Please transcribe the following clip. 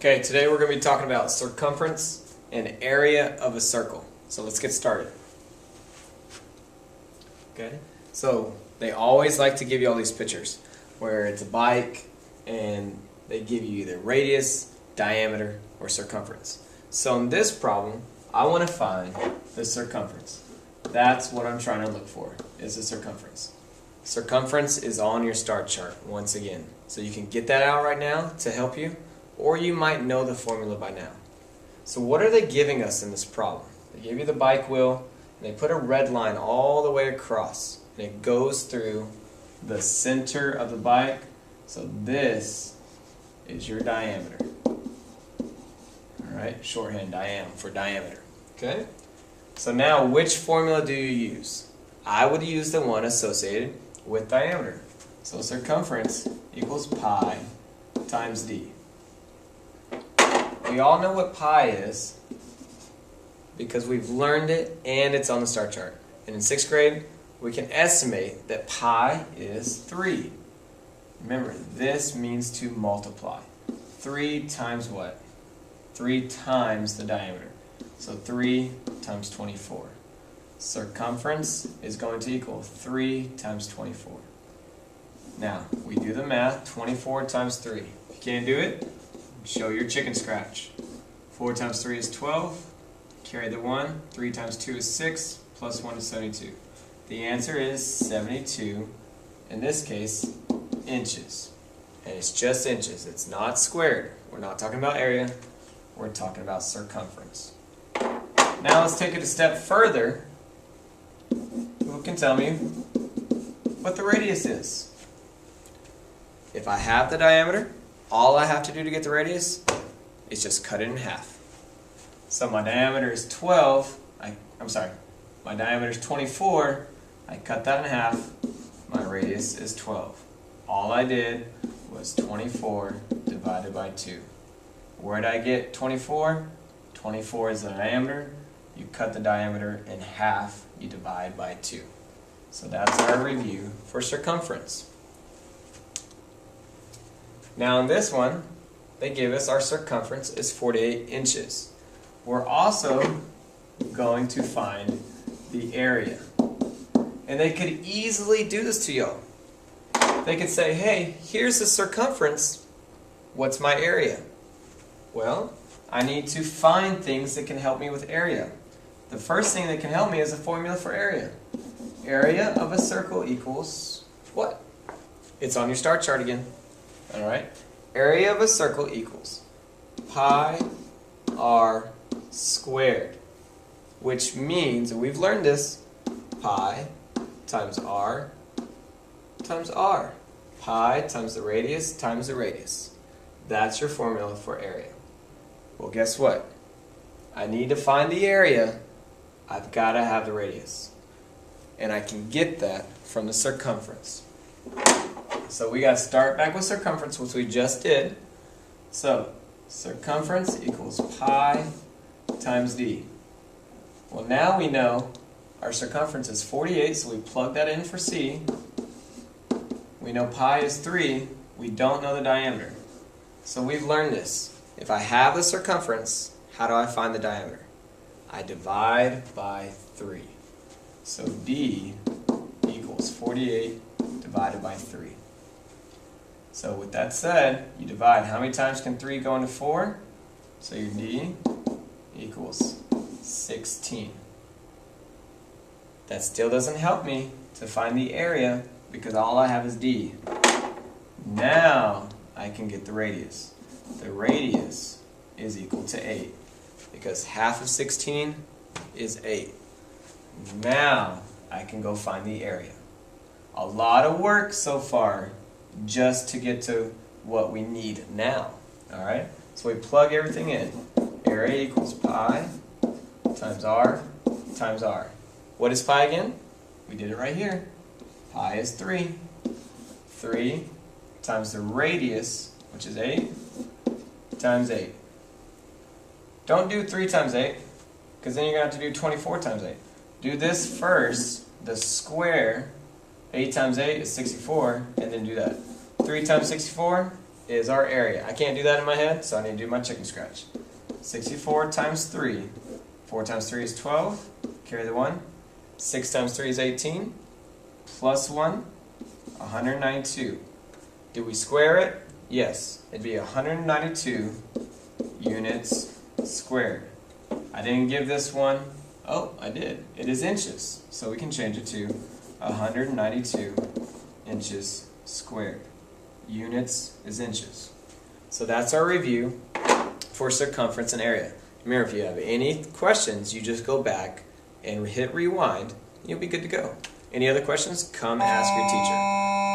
Okay, today we're going to be talking about circumference and area of a circle. So let's get started. Okay, so they always like to give you all these pictures where it's a bike and they give you either radius, diameter, or circumference. So in this problem, I want to find the circumference. That's what I'm trying to look for, is the circumference. Circumference is on your star chart once again. So you can get that out right now to help you, or you might know the formula by now. So what are they giving us in this problem? They give you the bike wheel, and they put a red line all the way across, and it goes through the center of the bike. So this is your diameter. Alright, shorthand diam for diameter. Okay? So now, which formula do you use? I would use the one associated with diameter. So circumference equals pi times d. We all know what pi is because we've learned it and it's on the star chart. And in 6th grade, we can estimate that pi is 3. Remember, this means to multiply. 3 times what? 3 times the diameter. So 3 times 24. Circumference is going to equal 3 times 24. Now, we do the math. 24 times 3. If you can't do it, show your chicken scratch. 4 times 3 is 12. Carry the 1. 3 times 2 is 6. Plus 1 is 72. The answer is 72, in this case, inches. And it's just inches. It's not squared. We're not talking about area. We're talking about circumference. Now let's take it a step further. Who can tell me what the radius is? If I have the diameter, all I have to do to get the radius is just cut it in half. So my diameter is 12. My diameter is 24. I cut that in half. My radius is 12. All I did was 24 divided by 2. Where did I get 24? 24 is the diameter. You cut the diameter in half. You divide by 2. So that's our review for circumference. Now in this one, they give us our circumference is 48 inches. We're also going to find the area. And they could easily do this to y'all. They could say, hey, here's the circumference. What's my area? Well, I need to find things that can help me with area. The first thing that can help me is a formula for area. Area of a circle equals what? It's on your star chart again. Alright? Area of a circle equals pi r squared. Which means, and we've learned this, pi times r times r. Pi times the radius times the radius. That's your formula for area. Well, guess what? I need to find the area. I've got to have the radius. And I can get that from the circumference. So we got to start back with circumference, which we just did. So circumference equals pi times d. Well, now we know our circumference is 48, so we plug that in for c. We know pi is 3. We don't know the diameter. So we've learned this. If I have the circumference, how do I find the diameter? I divide by 3. So d equals 48 divided by 3. So with that said, you divide. How many times can 3 go into 4? So your d equals 16. That still doesn't help me to find the area because all I have is d. Now I can get the radius. The radius is equal to 8 because half of 16 is 8. Now I can go find the area. A lot of work so far just to get to what we need now. Alright? So we plug everything in. Area equals pi times r times r. What is pi again? We did it right here. Pi is 3. 3 times the radius, which is 8, times 8. Don't do 3 times 8, because then you're going to have to do 24 times 8. Do this first, the square. 8 times 8 is 64, and then do that. 3 times 64 is our area. I can't do that in my head, so I need to do my chicken scratch. 64 times 3. 4 times 3 is 12. Carry the 1. 6 times 3 is 18. Plus 1, 192. Did we square it? Yes. It'd be 192 units squared. I didn't give this one. Oh, I did. It is inches. So we can change it to 192 inches squared. Units is inches. So that's our review for circumference and area. Remember, if you have any questions, you just go back and hit rewind. You'll be good to go. Any other questions? Come ask your teacher.